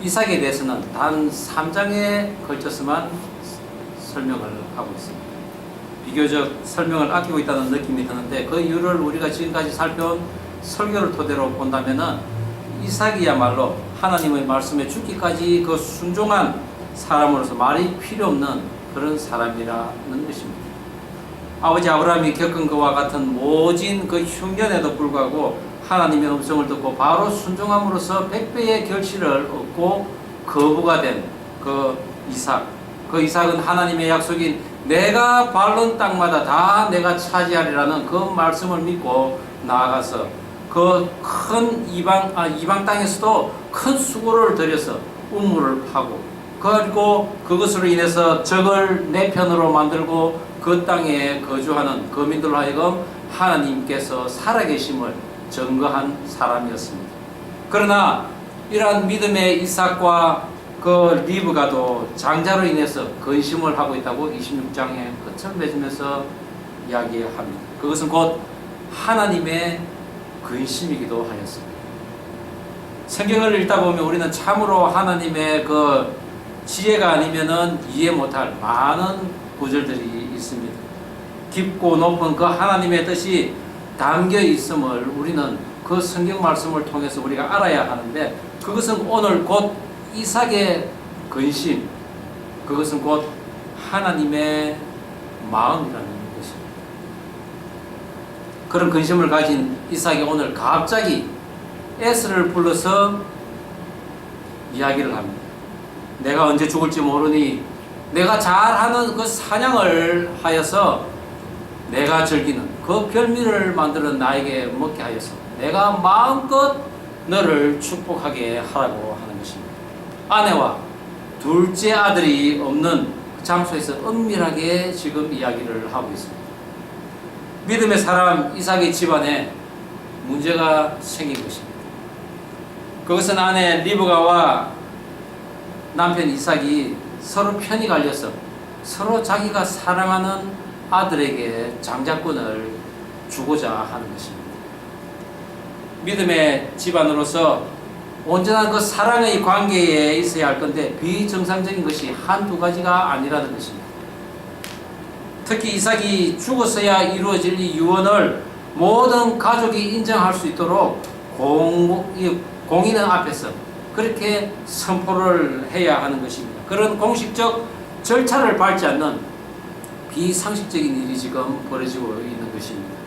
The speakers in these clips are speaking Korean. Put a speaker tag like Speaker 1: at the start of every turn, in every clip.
Speaker 1: 이삭에 대해서는 단 3장에 걸쳐서만 설명을 하고 있습니다. 비교적 설명을 아끼고 있다는 느낌이 드는데 그 이유를 우리가 지금까지 살펴온 설교를 토대로 본다면은 이삭이야말로 하나님의 말씀에 죽기까지 그 순종한 사람으로서 말이 필요 없는 그런 사람이라는 것입니다. 아버지 아브라함이 겪은 그와 같은 모진 그 흉년에도 불구하고 하나님의 음성을 듣고 바로 순종함으로써 100배의 결실을 얻고 거부가 된 그 이삭. 그 이삭은 하나님의 약속인 내가 밟는 땅마다 다 내가 차지하리라는 그 말씀을 믿고 나아가서 그 큰 이방 땅에서도 큰 수고를 들여서 우물을 파고 그리고 그것으로 인해서 적을 내 편으로 만들고 그 땅에 거주하는 거민들로 하여금 하나님께서 살아계심을 증거한 사람이었습니다. 그러나 이러한 믿음의 이삭과 그 리브가도 장자로 인해서 근심을 하고 있다고 26장에 끝을 맺으면서 이야기합니다. 그것은 곧 하나님의 근심이기도 하였습니다. 성경을 읽다 보면 우리는 참으로 하나님의 그 지혜가 아니면은 이해 못할 많은 구절들이 있습니다. 깊고 높은 그 하나님의 뜻이 담겨 있음을 우리는 그 성경 말씀을 통해서 우리가 알아야 하는데 그것은 오늘 곧 이삭의 근심, 그것은 곧 하나님의 마음이라는 것입니다. 그런 근심을 가진 이삭이 오늘 갑자기 에스를 불러서 이야기를 합니다. 내가 언제 죽을지 모르니 내가 잘하는 그 사냥을 하여서 내가 즐기는 그 별미를 만들어 나에게 먹게 하여서 내가 마음껏 너를 축복하게 하라고 하는 것입니다. 아내와 둘째 아들이 없는 장소에서 은밀하게 지금 이야기를 하고 있습니다. 믿음의 사람 이삭의 집안에 문제가 생긴 것입니다. 그것은 아내 리브가와 남편 이삭이 서로 편이 갈려서 서로 자기가 사랑하는 아들에게 장자권을 주고자 하는 것입니다. 믿음의 집안으로서 온전한 그 사랑의 관계에 있어야 할 건데 비정상적인 것이 한두 가지가 아니라는 것입니다. 특히 이삭이 죽었어야 이루어질 이 유언을 모든 가족이 인정할 수 있도록 공인의 앞에서 그렇게 선포를 해야 하는 것입니다. 그런 공식적 절차를 밟지 않는 비상식적인 일이 지금 벌어지고 있는 것입니다.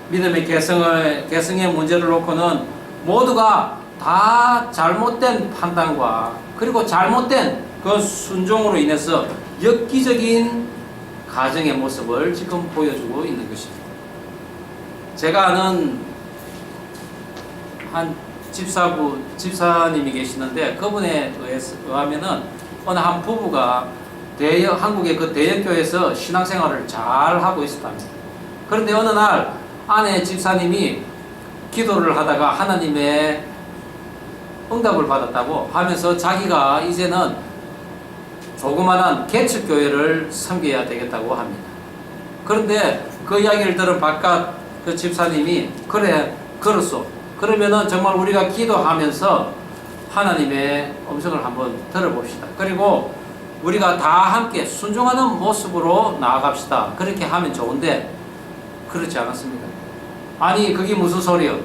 Speaker 1: 믿음의 개성의 문제를 놓고는 모두가 다 잘못된 판단과 그리고 잘못된 그 순종으로 인해서 엽기적인 가정의 모습을 지금 보여주고 있는 것입니다. 제가 아는 한 집사님이 계시는데 그분에 의하면은 어느 한 부부가 한국의 그 대형교회에서 신앙생활을 잘 하고 있었답니다. 그런데 어느 날 아내 집사님이 기도를 하다가 하나님의 응답을 받았다고 하면서 자기가 이제는 조그만한 개척교회를 섬겨야 되겠다고 합니다. 그런데 그 이야기를 들은 바깥 그 집사님이 그래 그렇소. 그러면은 정말 우리가 기도하면서 하나님의 음성을 한번 들어봅시다. 그리고 우리가 다 함께 순종하는 모습으로 나아갑시다. 그렇게 하면 좋은데 그렇지 않았습니다. 아니 그게 무슨 소리요?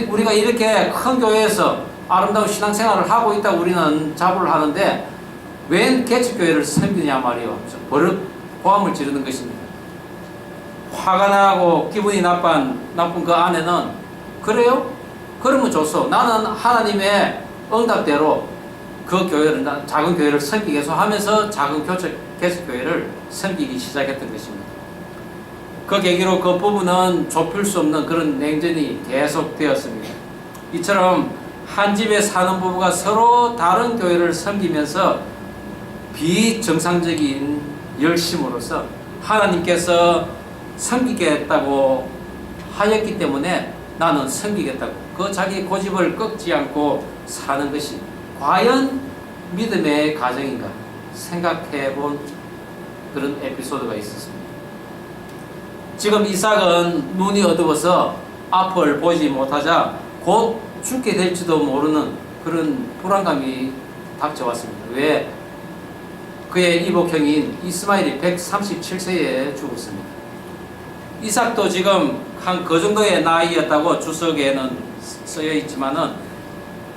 Speaker 1: 우리가 이렇게 큰 교회에서 아름다운 신앙생활을 하고 있다고 우리는 자부를 하는데 웬 개척교회를 섬기냐 말이요. 버릇 고함을 지르는 것입니다. 화가 나고 기분이 나쁜 그 아내는 그래요? 그러면 좋소. 나는 하나님의 응답대로 그 교회를 작은 교회를 섬기게 해서 하면서 작은 개척교회를 섬기기 시작했던 것입니다. 그 계기로 그 부부는 좁힐 수 없는 그런 냉전이 계속되었습니다. 이처럼 한 집에 사는 부부가 서로 다른 교회를 섬기면서 비정상적인 열심으로서 하나님께서 섬기겠다고 하였기 때문에 나는 섬기겠다고 그 자기 고집을 꺾지 않고 사는 것이 과연 믿음의 가정인가 생각해 본 그런 에피소드가 있었습니다. 지금 이삭은 눈이 어두워서 앞을 보지 못하자 곧 죽게 될지도 모르는 그런 불안감이 닥쳐왔습니다. 왜? 그의 이복형인 이스마엘이 137세에 죽었습니다. 이삭도 지금 한 그 정도의 나이였다고 주석에는 쓰여 있지만은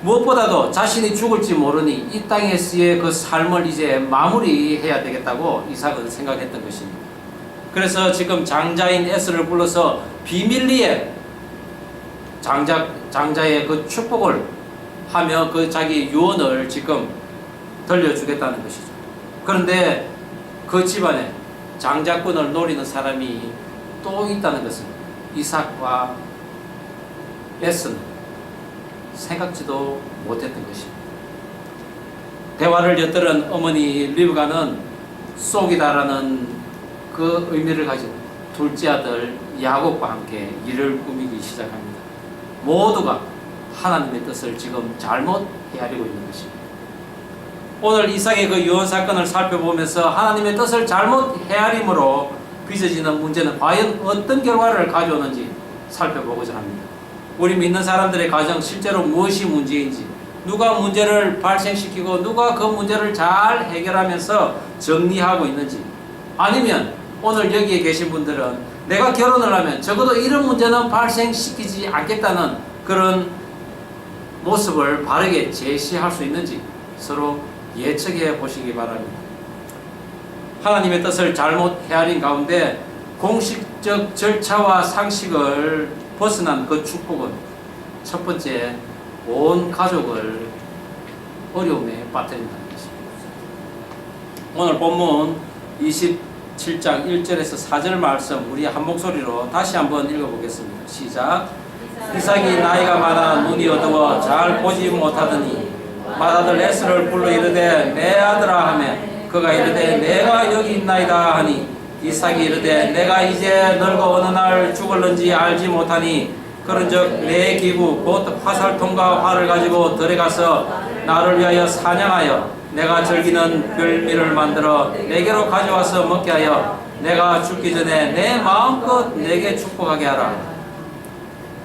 Speaker 1: 무엇보다도 자신이 죽을지 모르니 이 땅에서의 그 삶을 이제 마무리해야 되겠다고 이삭은 생각했던 것입니다. 그래서 지금 장자인 에스를 불러서 비밀리에 장자의 그 축복을 하며 그 자기 유언을 지금 들려주겠다는 것이죠. 그런데 그 집안에 장자권을 노리는 사람이 또 있다는 것은 이삭과 에스는 생각지도 못했던 것입니다. 대화를 엿들은 어머니 리브가는 쏙이다라는 그 의미를 가진 둘째 아들 야곱과 함께 일을 꾸미기 시작합니다. 모두가 하나님의 뜻을 지금 잘못 헤아리고 있는 것입니다. 오늘 이삭의 그 유언 사건을 살펴보면서 하나님의 뜻을 잘못 헤아림으로 빚어지는 문제는 과연 어떤 결과를 가져오는지 살펴보고자 합니다. 우리 믿는 사람들의 가정 실제로 무엇이 문제인지, 누가 문제를 발생시키고 누가 그 문제를 잘 해결하면서 정리하고 있는지, 아니면 오늘 여기에 계신 분들은 내가 결혼을 하면 적어도 이런 문제는 발생시키지 않겠다는 그런 모습을 바르게 제시할 수 있는지 서로 예측해 보시기 바랍니다. 하나님의 뜻을 잘못 헤아린 가운데 공식적 절차와 상식을 벗어난 그 축복은 첫 번째, 온 가족을 어려움에 빠뜨린다는 것입니다. 오늘 본문 27장 1절에서 4절 말씀 우리 한 목소리로 다시 한번 읽어보겠습니다. 시작. 이삭이 나이가 많아 눈이 어두워 잘 보지 못하더니 맏아들 에스를 불러 이르되 내 아들아 하며 그가 이르되 내가 여기 있나이다 하니 이삭이 이르되 내가 이제 늙어 어느 날 죽을는지 알지 못하니 그런즉 내 기구 곧 화살통과 활을 가지고 들에 가서 나를 위하여 사냥하여 내가 즐기는 별미를 만들어 내게로 가져와서 먹게 하여 내가 죽기 전에 내 마음껏 내게 축복하게 하라.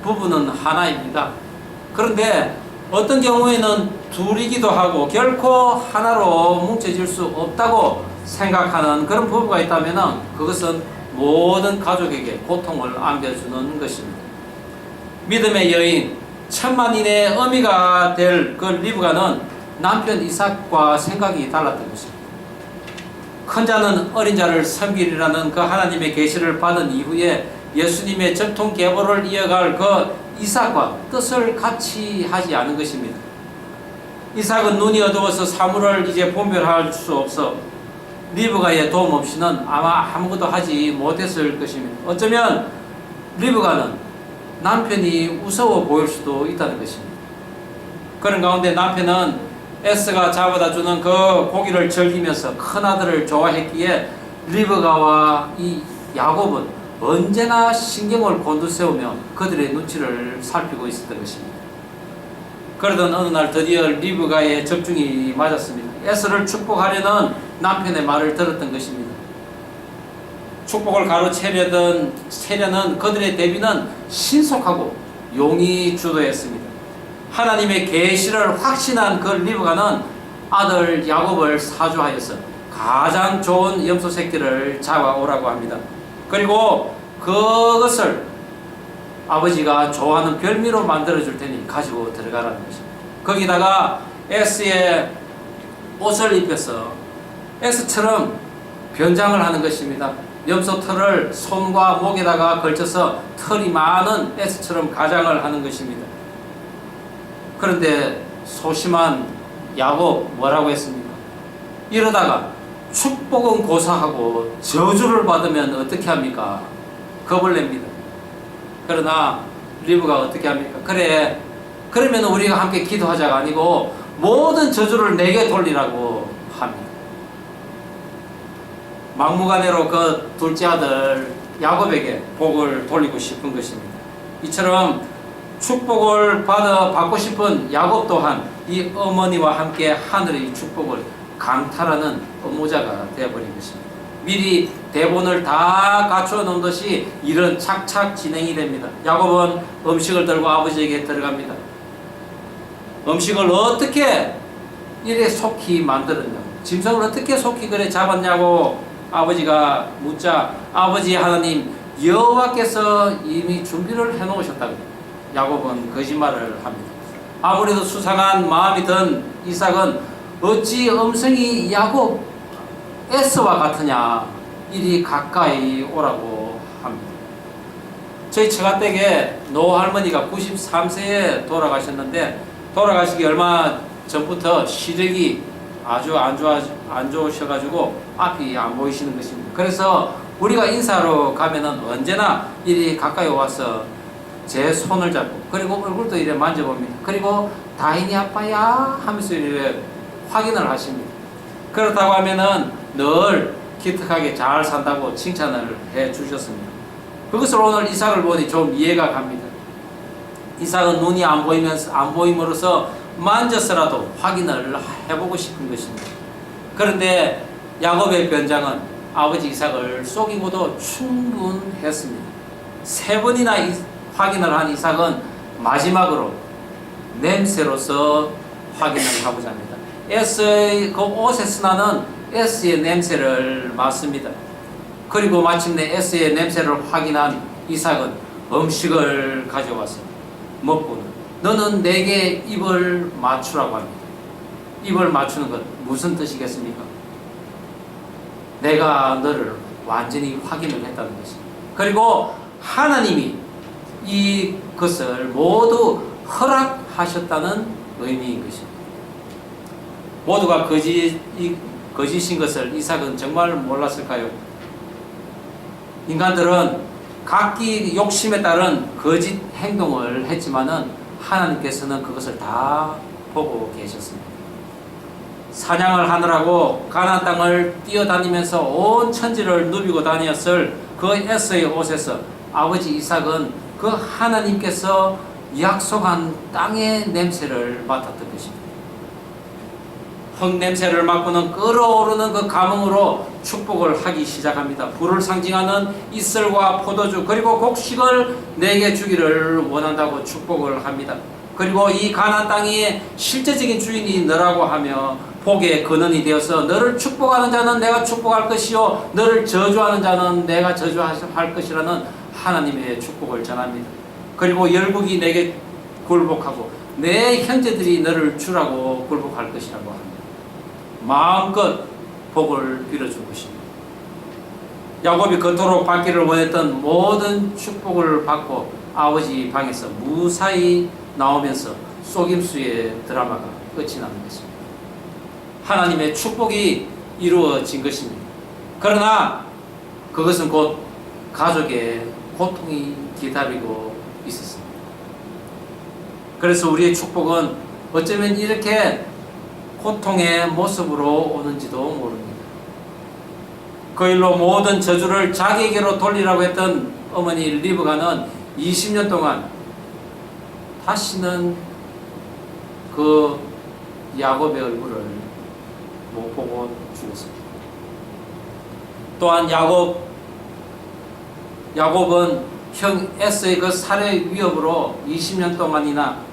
Speaker 1: 부부는 하나입니다. 그런데 어떤 경우에는 둘이기도 하고 결코 하나로 뭉쳐질 수 없다고 생각하는 그런 부부가 있다면 그것은 모든 가족에게 고통을 안겨주는 것입니다. 믿음의 여인 천만인의 어미가 될 그 리브가는 남편 이삭과 생각이 달랐던 것입니다. 큰 자는 어린 자를 섬기리라는 그 하나님의 계시를 받은 이후에 예수님의 전통 계보를 이어갈 그 이삭과 뜻을 같이 하지 않은 것입니다. 이삭은 눈이 어두워서 사물을 이제 분별할 수 없어 리브가의 도움 없이는 아마 아무것도 하지 못했을 것입니다. 어쩌면 리브가는 남편이 우스워 보일 수도 있다는 것입니다. 그런 가운데 남편은 에스가 잡아다 주는 그 고기를 즐기면서 큰아들을 좋아했기에 리브가와 이 야곱은 언제나 신경을 곤두세우며 그들의 눈치를 살피고 있었던 것입니다. 그러던 어느 날 드디어 리브가의 적중이 맞았습니다. 에스를 축복하려는 남편의 말을 들었던 것입니다. 축복을 가로채려는 그들의 대비는 신속하고 용이 주도했습니다. 하나님의 계시를 확신한 그 리브가는 아들 야곱을 사주하여서 가장 좋은 염소 새끼를 잡아오라고 합니다. 그리고 그것을 아버지가 좋아하는 별미로 만들어줄 테니 가지고 들어가라는 것입니다. 거기다가 에스의 옷을 입혀서 에스처럼 변장을 하는 것입니다. 염소 털을 손과 목에다가 걸쳐서 털이 많은 에스처럼 가장을 하는 것입니다. 그런데 소심한 야곱 뭐라고 했습니까? 이러다가 축복은 고사하고 저주를 받으면 어떻게 합니까? 겁을 냅니다. 그러나 리브가 어떻게 합니까? 그래, 그러면 우리가 함께 기도하자가 아니고 모든 저주를 내게 돌리라고 합니다. 막무가내로 그 둘째 아들 야곱에게 복을 돌리고 싶은 것입니다. 이처럼 축복을 받고 싶은 야곱 또한 이 어머니와 함께 하늘의 축복을 강탈하는 업무자가 되어버린 것입니다. 미리 대본을 다 갖추어 놓은 듯이 일은 착착 진행이 됩니다. 야곱은 음식을 들고 아버지에게 들어갑니다. 음식을 어떻게 이래 속히 만들었냐고, 짐승을 어떻게 속히 그래 잡았냐고 아버지가 묻자 아버지 하나님 여호와께서 이미 준비를 해놓으셨다고 야곱은 거짓말을 합니다. 아무래도 수상한 마음이 든 이삭은 어찌 음성이 야곱 에서와 같으냐 이리 가까이 오라고 합니다. 저희 처가댁에 노할머니가 93세에 돌아가셨는데 돌아가시기 얼마 전부터 시력이 아주 안 좋으셔가지고 앞이 안 보이시는 것입니다. 그래서 우리가 인사로 가면은 언제나 이리 가까이 와서 제 손을 잡고 그리고 얼굴도 이래 만져봅니다. 그리고 다인이 아빠야 하면서 이래 확인을 하십니다. 그렇다고 하면은 늘 기특하게 잘 산다고 칭찬을 해 주셨습니다. 그것을 오늘 이삭을 보니 좀 이해가 갑니다. 이삭은 눈이 안 보임으로써 만져서라도 확인을 해보고 싶은 것입니다. 그런데 야곱의 변장은 아버지 이삭을 속이고도 충분했습니다. 3번이나 확인을 한 이삭은 마지막으로 냄새로서 확인을 하고자 합니다. S의 그 옷에서 나는 S의 냄새를 맡습니다. 그리고 마침내 S의 냄새를 확인한 이삭은 음식을 가져와서 먹고는 너는 내게 입을 맞추라고 합니다. 입을 맞추는 것 무슨 뜻이겠습니까? 내가 너를 완전히 확인을 했다는 것입니다. 그리고 하나님이 이것을 모두 허락하셨다는 의미인 것입니다. 모두가 거짓인 것을 이삭은 정말 몰랐을까요? 인간들은 각기 욕심에 따른 거짓 행동을 했지만은 하나님께서는 그것을 다 보고 계셨습니다. 사냥을 하느라고 가나안 땅을 뛰어다니면서 온 천지를 누비고 다녔을 그 에서의 옷에서 아버지 이삭은 그 하나님께서 약속한 땅의 냄새를 맡았던 것입니다. 흙 냄새를 맡고는 끓어오르는 그 감흥으로 축복을 하기 시작합니다. 불을 상징하는 이슬과 포도주 그리고 곡식을 내게 주기를 원한다고 축복을 합니다. 그리고 이 가나안 땅의 실제적인 주인이 너라고 하며 복의 근원이 되어서 너를 축복하는 자는 내가 축복할 것이요 너를 저주하는 자는 내가 저주할 것이라는 하나님의 축복을 전합니다. 그리고 열국이 내게 굴복하고 내 형제들이 너를 주라고 굴복할 것이라고 합니다. 마음껏 복을 빌어준 것입니다. 야곱이 그토록 받기를 원했던 모든 축복을 받고 아버지 방에서 무사히 나오면서 속임수의 드라마가 끝이 나는 것입니다. 하나님의 축복이 이루어진 것입니다. 그러나 그것은 곧 가족의 고통이 기다리고 있었습니다. 그래서 우리의 축복은 어쩌면 이렇게 고통의 모습으로 오는지도 모릅니다. 그 일로 모든 저주를 자기에게로 돌리라고 했던 어머니 리브가는 20년 동안 다시는 그 야곱의 얼굴을 못 보고 죽었습니다. 또한 야곱은 형 에서의 그 살해 위협으로 20년 동안이나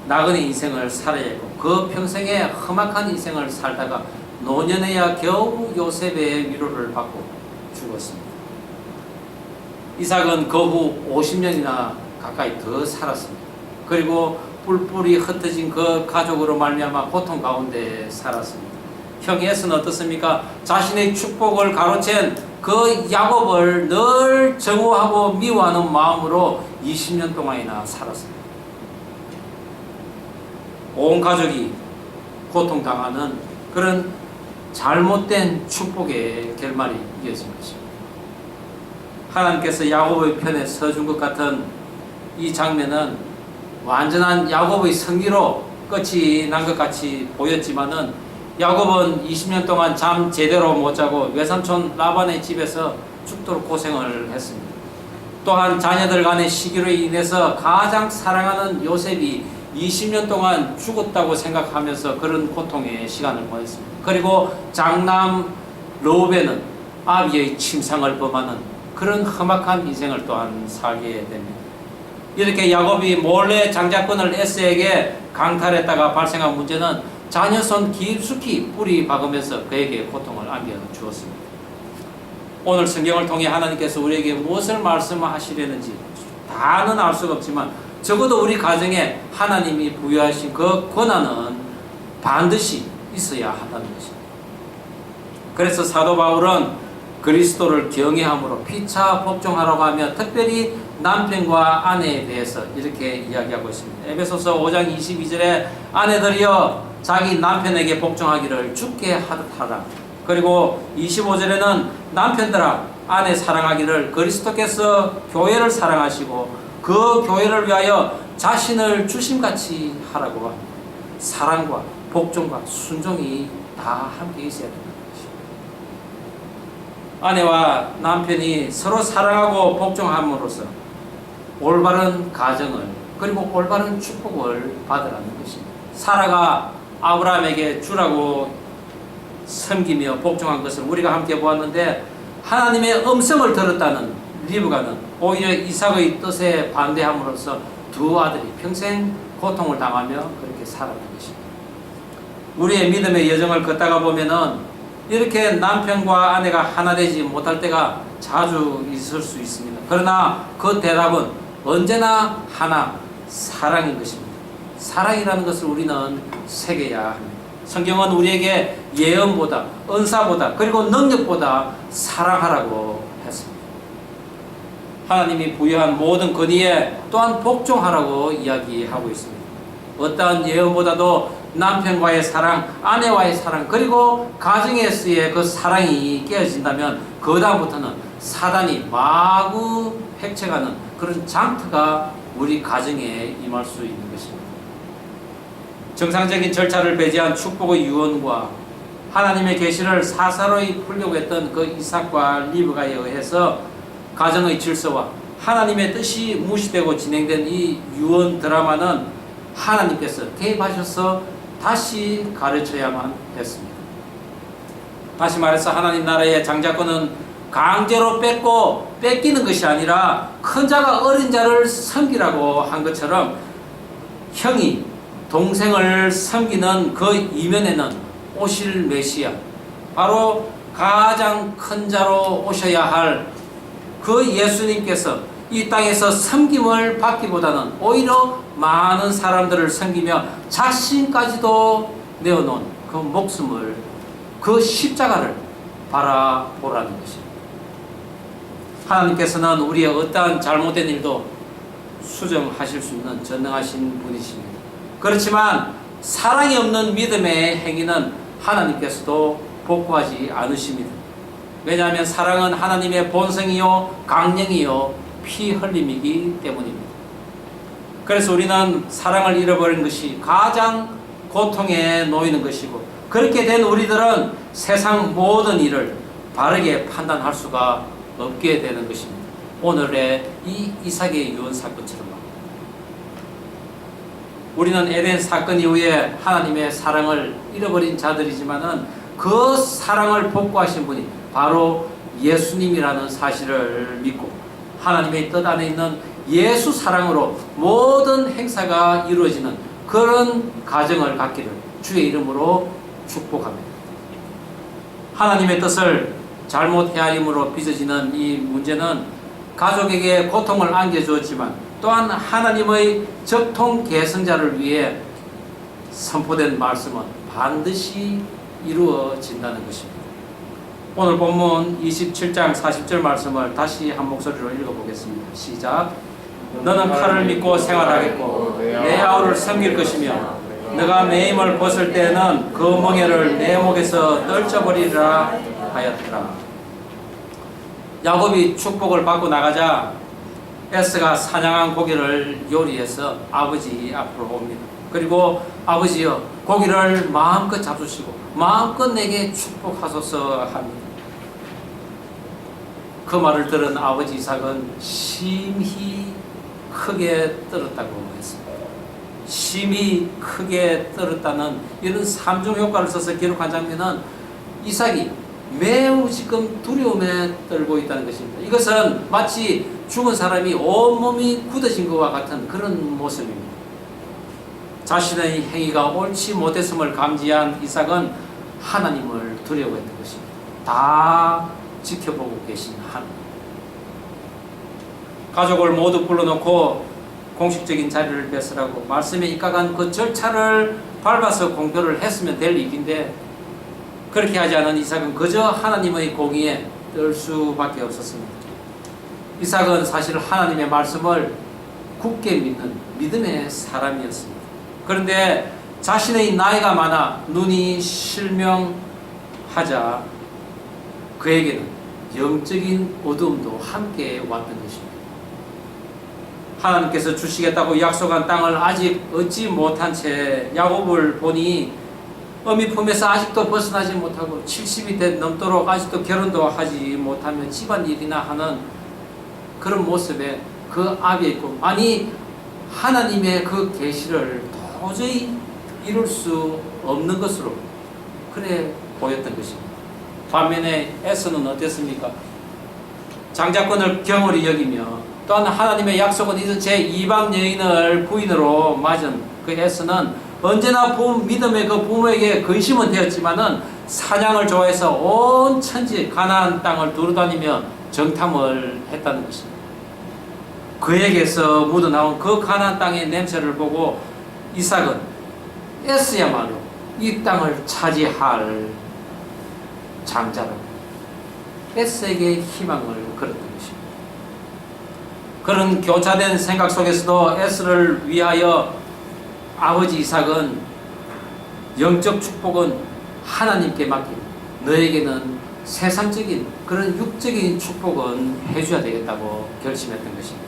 Speaker 1: 나그네 인생을 살아야 했고 그 평생에 험악한 인생을 살다가 노년에야 겨우 요셉의 위로를 받고 죽었습니다. 이삭은 그 후 50년이나 가까이 더 살았습니다. 그리고 뿔뿔이 흩어진 그 가족으로 말미암아 고통 가운데 살았습니다. 형 에서는 어떻습니까? 자신의 축복을 가로챈 그 야곱을 늘 정오하고 미워하는 마음으로 20년 동안이나 살았습니다. 온 가족이 고통당하는 그런 잘못된 축복의 결말이 이어진 것입니다. 하나님께서 야곱의 편에 서준 것 같은 이 장면은 완전한 야곱의 승리로 끝이 난 것 같이 보였지만은 야곱은 20년 동안 잠 제대로 못 자고 외삼촌 라반의 집에서 죽도록 고생을 했습니다. 또한 자녀들 간의 시기로 인해서 가장 사랑하는 요셉이 20년 동안 죽었다고 생각하면서 그런 고통의 시간을 보냈습니다. 그리고 장남 르우벤은 아비의 침상을 범하는 그런 험악한 인생을 또한 살게 됩니다. 이렇게 야곱이 몰래 장자권을 에스에게 강탈했다가 발생한 문제는 자녀 손 깊숙이 뿌리 박으면서 그에게 고통을 안겨주었습니다. 오늘 성경을 통해 하나님께서 우리에게 무엇을 말씀하시려는지 다는 알 수가 없지만 적어도 우리 가정에 하나님이 부여하신 그 권한은 반드시 있어야 한다는 것입니다. 그래서 사도 바울은 그리스도를 경외함으로 피차 복종하라고 하며 특별히 남편과 아내에 대해서 이렇게 이야기하고 있습니다. 에베소서 5장 22절에 아내들이여 자기 남편에게 복종하기를 주께 하듯 하라. 그리고 25절에는 남편들아 아내 사랑하기를 그리스도께서 교회를 사랑하시고 그 교회를 위하여 자신을 주심같이 하라고 합니다. 사랑과 복종과 순종이 다 함께 있어야 됩니다. 아내와 남편이 서로 사랑하고 복종함으로써 올바른 가정을 그리고 올바른 축복을 받으라는 것입니다. 사라가 아브라함에게 주라고 섬기며 복종한 것을 우리가 함께 보았는데 하나님의 음성을 들었다는 리브가는 오히려 이삭의 뜻에 반대함으로써 두 아들이 평생 고통을 당하며 그렇게 살았던 것입니다. 우리의 믿음의 여정을 걷다가 보면은 이렇게 남편과 아내가 하나 되지 못할 때가 자주 있을 수 있습니다. 그러나 그 대답은 언제나 하나, 사랑인 것입니다. 사랑이라는 것을 우리는 새겨야 합니다. 성경은 우리에게 예언보다, 은사보다, 그리고 능력보다 사랑하라고 했습니다. 하나님이 부여한 모든 권위에 또한 복종하라고 이야기하고 있습니다. 어떠한 예언보다도 남편과의 사랑, 아내와의 사랑, 그리고 가정에서의 그 사랑이 깨어진다면 그 다음부터는 사단이 마구 획책하는 그런 장터가 우리 가정에 임할 수 있는 것입니다. 정상적인 절차를 배제한 축복의 유언과 하나님의 계시를 사사로이 풀려고 했던 그 이삭과 리브가에 의해서 가정의 질서와 하나님의 뜻이 무시되고 진행된 이 유언 드라마는 하나님께서 개입하셔서 다시 가르쳐야만 했습니다. 다시 말해서 하나님 나라의 장자권은 강제로 뺏기는 것이 아니라 큰 자가 어린 자를 섬기라고 한 것처럼 형이 동생을 섬기는 그 이면에는 오실 메시아, 바로 가장 큰 자로 오셔야 할 그 예수님께서 이 땅에서 섬김을 받기보다는 오히려 많은 사람들을 섬기며 자신까지도 내어놓은 그 목숨을, 그 십자가를 바라보라는 것입니다. 하나님께서는 우리의 어떠한 잘못된 일도 수정하실 수 있는 전능하신 분이십니다. 그렇지만 사랑이 없는 믿음의 행위는 하나님께서도 복구하지 않으십니다. 왜냐하면 사랑은 하나님의 본성이요 강령이요 피 흘림이기 때문입니다. 그래서 우리는 사랑을 잃어버린 것이 가장 고통에 놓이는 것이고, 그렇게 된 우리들은 세상 모든 일을 바르게 판단할 수가 없게 되는 것입니다. 오늘의 이 이삭의 유언 사건처럼 우리는 에덴 사건 이후에 하나님의 사랑을 잃어버린 자들이지만은 그 사랑을 복구하신 분이 바로 예수님이라는 사실을 믿고 하나님의 뜻 안에 있는 예수 사랑으로 모든 행사가 이루어지는 그런 가정을 갖기를 주의 이름으로 축복합니다. 하나님의 뜻을 잘못 헤아림으로 빚어지는 이 문제는 가족에게 고통을 안겨주었지만 또한 하나님의 적통 계승자를 위해 선포된 말씀은 반드시 이루어진다는 것입니다. 오늘 본문 27장 40절 말씀을 다시 한 목소리로 읽어보겠습니다. 시작. 너는 칼을 믿고 생활하겠고 내 아우를 섬길 것이며 너가 내 힘을 벗을 때에는 그 멍에를 내 목에서 떨쳐버리리라 하였더라. 야곱이 축복을 받고 나가자 에스가 사냥한 고기를 요리해서 아버지 앞으로 옵니다. 그리고 아버지여 고기를 마음껏 잡수시고 마음껏 내게 축복하소서 합니다. 그 말을 들은 아버지 이삭은 심히 크게 떨었다고 했습니다. 심히 크게 떨었다는 이런 삼중 효과를 써서 기록한 장면은 이삭이 매우 지금 두려움에 떨고 있다는 것입니다. 이것은 마치 죽은 사람이 온몸이 굳어진 것과 같은 그런 모습입니다. 자신의 행위가 옳지 못했음을 감지한 이삭은 하나님을 두려워했던 것입니다. 다 지켜보고 계신 하나님. 가족을 모두 불러놓고 공식적인 자리를 뺏으라고 말씀에 입각한 그 절차를 밟아서 공표를 했으면 될 일인데 그렇게 하지 않은 이삭은 그저 하나님의 공의에 뜰 수밖에 없었습니다. 이삭은 사실 하나님의 말씀을 굳게 믿는 믿음의 사람이었습니다. 그런데 자신의 나이가 많아 눈이 실명하자 그에게는 영적인 어두움도 함께 왔던 것입니다. 하나님께서 주시겠다고 약속한 땅을 아직 얻지 못한 채 야곱을 보니 어미 품에서 아직도 벗어나지 못하고 70이 넘도록 아직도 결혼도 하지 못하며 집안일이나 하는 그런 모습에 그 아비의 꿈, 아니 하나님의 그 계시를 도저히 이룰 수 없는 것으로 그래 보였던 것입니다. 반면에 에서는 어땠습니까? 장자권을 경홀히 여기며 또한 하나님의 약속은 잊은 채 이방 여인을 부인으로 맞은 그 에서는 언제나 믿음의 그 부모에게 근심은 되었지만은 사냥을 좋아해서 온 천지 가나안 땅을 두루다니며 정탐을 했다는 것입니다. 그에게서 묻어나온 그 가나안 땅의 냄새를 보고 이삭은 에스야말로 이 땅을 차지할 장자라고 에스에게 희망을 걸었던 것입니다. 그런 교차된 생각 속에서도 에스를 위하여 아버지 이삭은 영적 축복은 하나님께 맡기고 너에게는 세상적인 그런 육적인 축복은 해줘야 되겠다고 결심했던 것입니다.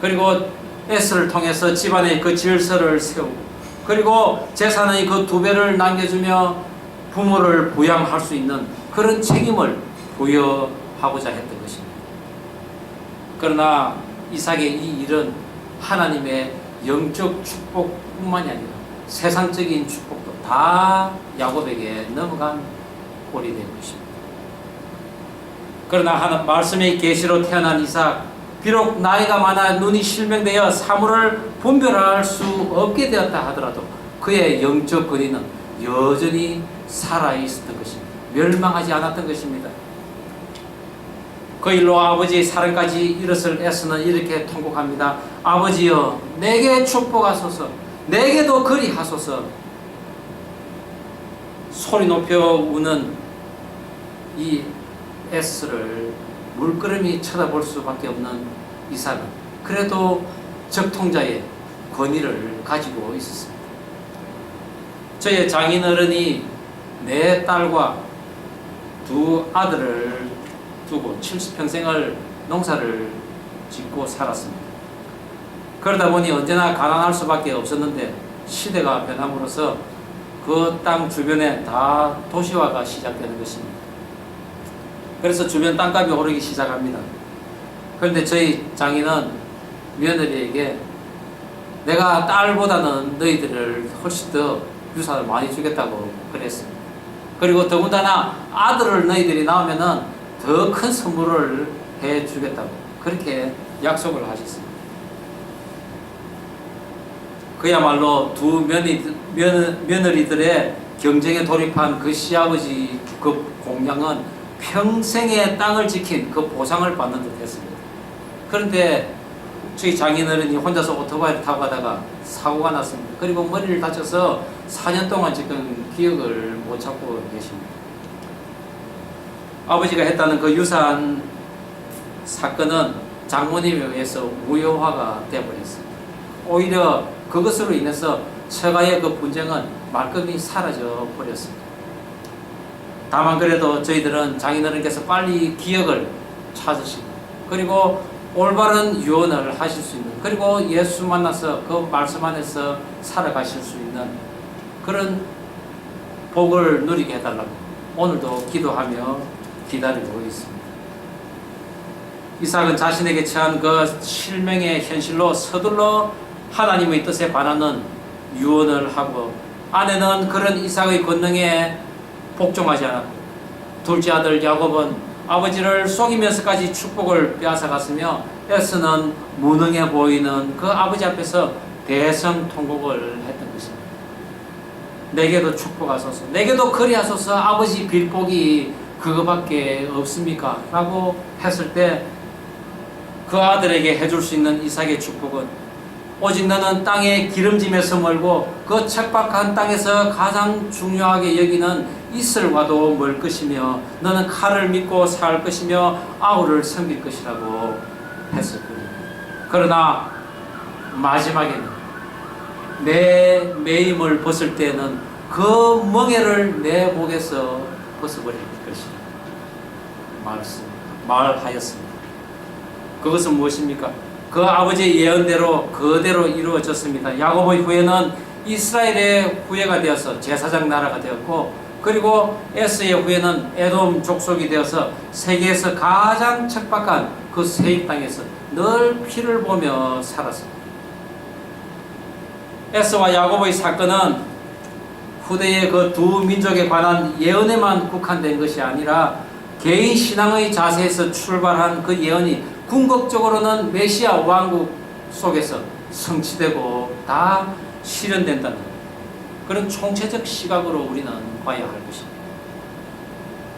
Speaker 1: 그리고 에스를 통해서 집안의 그 질서를 세우고 그리고 재산의 그 2배를 남겨주며 부모를 부양할 수 있는 그런 책임을 부여하고자 했던 것입니다. 그러나 이삭의 이 일은 하나님의 영적 축복뿐만이 아니라 세상적인 축복도 다 야곱에게 넘어간 꼴이 된 것입니다. 그러나 하나님 말씀의 계시로 태어난 이삭, 비록 나이가 많아 눈이 실명되어 사물을 분별할 수 없게 되었다 하더라도 그의 영적 거리는 여전히 살아있었던 것입니다. 멸망하지 않았던 것입니다. 그 일로 아버지의 사랑까지 이르을 에서는 이렇게 통곡합니다. 아버지여 내게 축복하소서, 내게도 그리하소서. 소리 높여 우는 이 에스를 물끄러미 쳐다볼 수밖에 없는 이삭은 그래도 적통자의 권위를 가지고 있었습니다. 저의 장인어른이 내 딸과 2 아들을 두고 70평생을 농사를 짓고 살았습니다. 그러다 보니 언제나 가난할 수밖에 없었는데 시대가 변함으로써 그 땅 주변에 다 도시화가 시작되는 것입니다. 그래서 주변 땅값이 오르기 시작합니다. 그런데 저희 장인은 며느리에게 내가 딸보다는 너희들을 훨씬 더 유산을 많이 주겠다고 그랬습니다. 그리고 더군다나 아들을 너희들이 낳으면은 더 큰 선물을 해주겠다고 그렇게 약속을 하셨습니다. 그야말로 2 며느리들의 경쟁에 돌입한 그 시아버지 그 공양은 평생의 땅을 지킨 그 보상을 받는 듯 했습니다. 그런데 저희 장인어른이 혼자서 오토바이를 타고 가다가 사고가 났습니다. 그리고 머리를 다쳐서 4년 동안 지금 기억을 못 찾고 계십니다. 아버지가 했다는 그 유산 사건은 장모님에 의해서 무효화가 되어버렸습니다. 오히려 그것으로 인해서 처가의 그 분쟁은 말끔히 사라져 버렸습니다. 다만 그래도 저희들은 장인어른께서 빨리 기억을 찾으시고 그리고 올바른 유언을 하실 수 있는 그리고 예수 만나서 그 말씀 안에서 살아가실 수 있는 그런 복을 누리게 해달라고 오늘도 기도하며 기다리고 있습니다. 이삭은 자신에게 처한 그 실명의 현실로 서둘러 하나님의 뜻에 반하는 유언을 하고 아내는 그런 이삭의 권능에 복종하지 않았고 둘째 아들 야곱은 아버지를 속이면서까지 축복을 빼앗아갔으며 에서는 무능해 보이는 그 아버지 앞에서 대성통곡을 했던 것입니다. 내게도 축복하소서, 내게도 그리하소서, 아버지 빌복이 그거밖에 없습니까? 라고 했을 때 그 아들에게 해줄 수 있는 이삭의 축복은 오직 너는 땅의 기름짐에서 멀고 그 척박한 땅에서 가장 중요하게 여기는 이슬과도 멀 것이며 너는 칼을 믿고 살 것이며 아우를 섬길 것이라고 했었군요. 그러나 마지막에는 내 매임을 벗을 때는 그 멍에를 내 목에서 벗어버릴 것이라 말하였습니다. 그것은 무엇입니까? 그 아버지의 예언대로 그대로 이루어졌습니다. 야곱의 후예는 이스라엘의 후예가 되어서 제사장 나라가 되었고, 그리고 에서의 후예는 에돔 족속이 되어서 세계에서 가장 척박한 그 세입 땅에서 늘 피를 보며 살았습니다. 에서와 야곱의 사건은 후대의 그 두 민족에 관한 예언에만 국한된 것이 아니라 개인 신앙의 자세에서 출발한 그 예언이 궁극적으로는 메시아 왕국 속에서 성취되고 다 실현된다는 그런 총체적 시각으로 우리는 봐야 할 것입니다.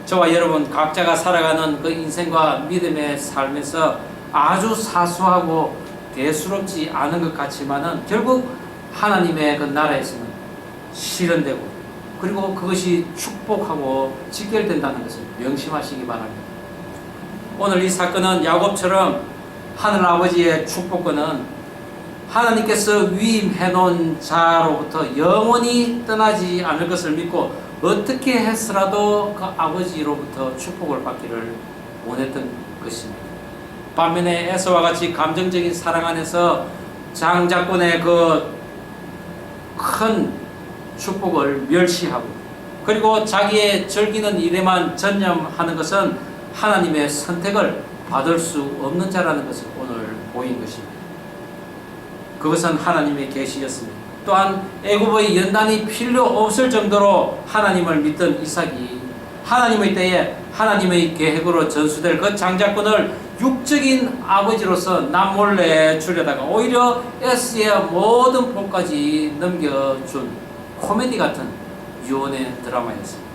Speaker 1: 저와 여러분 각자가 살아가는 그 인생과 믿음의 삶에서 아주 사소하고 대수롭지 않은 것 같지만은 결국 하나님의 그 나라에서는 실현되고 그리고 그것이 축복하고 직결된다는 것을 명심하시기 바랍니다. 오늘 이 사건은 야곱처럼 하늘아버지의 축복권은 하나님께서 위임해 놓은 자로부터 영원히 떠나지 않을 것을 믿고 어떻게 해서라도 그 아버지로부터 축복을 받기를 원했던 것입니다. 반면에 에서와 같이 감정적인 사랑 안에서 장자권의 그 큰 축복을 멸시하고 그리고 자기의 즐기는 일에만 전념하는 것은 하나님의 선택을 받을 수 없는 자라는 것을 오늘 보인 것입니다. 그것은 하나님의 계시였습니다. 또한 애굽의 연단이 필요 없을 정도로 하나님을 믿던 이삭이 하나님의 때에 하나님의 계획으로 전수될 그 장자권을 육적인 아버지로서 남몰래 주려다가 오히려 에스의 모든 복까지 넘겨준 코미디 같은 유언의 드라마였습니다.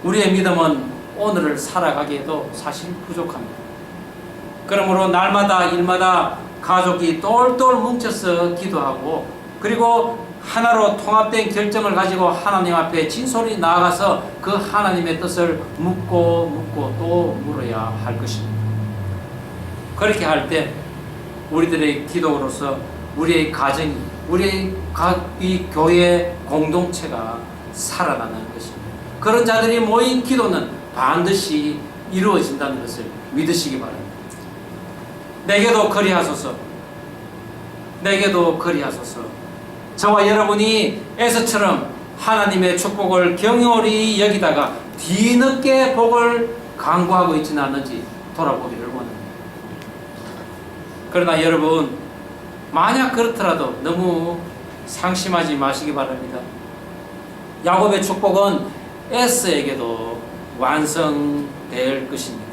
Speaker 1: 우리의 믿음은 오늘을 살아가기에도 사실 부족합니다. 그러므로 날마다 일마다 가족이 똘똘 뭉쳐서 기도하고 그리고 하나로 통합된 결정을 가지고 하나님 앞에 진솔히 나아가서 그 하나님의 뜻을 묻고 또 물어야 할 것입니다. 그렇게 할 때 우리들의 기도로서 우리의 가정이 우리의 이 교회 공동체가 살아나는 것입니다. 그런 자들이 모인 기도는 반드시 이루어진다는 것을 믿으시기 바랍니다. 내게도 그리하소서, 내게도 그리하소서. 저와 여러분이 에서처럼 하나님의 축복을 경홀히 여기다가 뒤늦게 복을 강구하고 있지는 않는지 돌아보기를 원합니다. 그러나 여러분, 만약 그렇더라도 너무 상심하지 마시기 바랍니다. 야곱의 축복은 에서에게도 완성될 것입니다.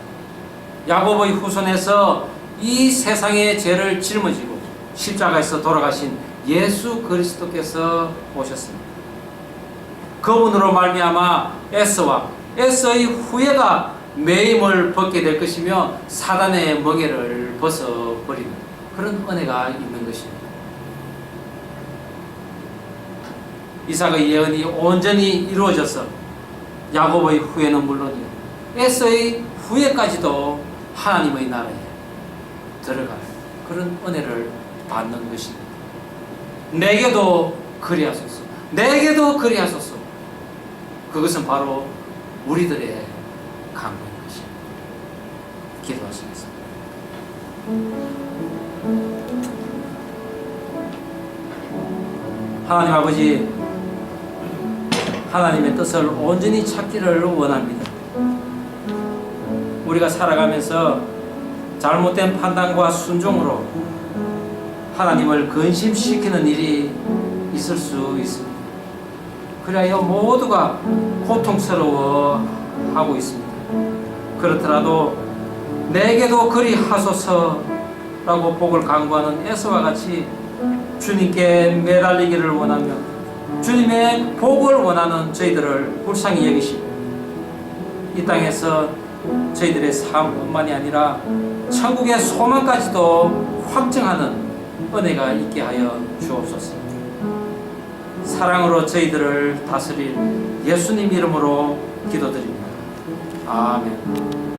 Speaker 1: 야곱의 후손에서 이 세상의 죄를 짊어지고 십자가에서 돌아가신 예수 그리스도께서 오셨습니다. 그분으로 말미암아 에서와 에서의 후예가 매임을 벗게 될 것이며 사단의 멍에를 벗어버리는 그런 은혜가 있는 것입니다. 이삭의 예언이 온전히 이루어져서 야곱의 후예는 물론이요 에서의 후예까지도 하나님의 나라에 들어갈 그런 은혜를 받는 것입니다. 내게도 그리하소서, 내게도 그리하소서. 그것은 바로 우리들의 간구인 것입니다. 기도하시겠습니다. 하나님 아버지, 하나님의 뜻을 온전히 찾기를 원합니다. 우리가 살아가면서 잘못된 판단과 순종으로 하나님을 근심시키는 일이 있을 수 있습니다. 그리하여 모두가 고통스러워하고 있습니다. 그렇더라도 내게도 그리 하소서라고 복을 간구하는 에서와 같이 주님께 매달리기를 원하며 주님의 복을 원하는 저희들을 불쌍히 여기시고 이 땅에서 저희들의 삶뿐만이 아니라 천국의 소망까지도 확증하는 은혜가 있게 하여 주옵소서. 사랑으로 저희들을 다스릴 예수님 이름으로 기도드립니다. 아멘.